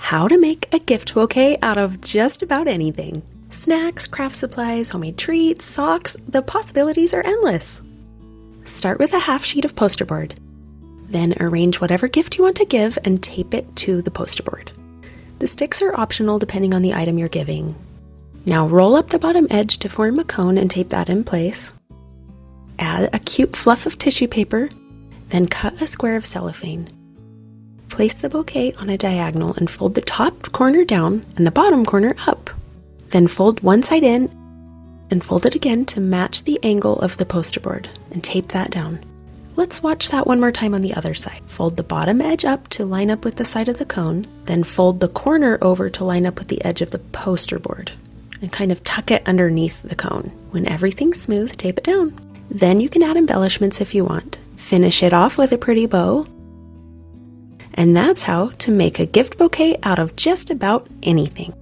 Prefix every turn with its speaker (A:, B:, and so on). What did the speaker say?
A: How to make a gift bouquet out of just about anything. Snacks, craft supplies, homemade treats, socks, the possibilities are endless. Start with a half sheet of poster board. Then arrange whatever gift you want to give and tape it to the poster board. The sticks are optional depending on the item you're giving. Now roll up the bottom edge to form a cone and tape that in place. Add a cute fluff of tissue paper, then cut a square of cellophane. Place the bouquet on a diagonal and fold the top corner down and the bottom corner up. Then fold one side in and fold it again to match the angle of the poster board and tape that down. Let's watch that one more time on the other side. Fold the bottom edge up to line up with the side of the cone, then fold the corner over to line up with the edge of the poster board and kind of tuck it underneath the cone. When everything's smooth, tape it down. Then you can add embellishments if you want. Finish it off with a pretty bow. And that's how to make a gift bouquet out of just about anything.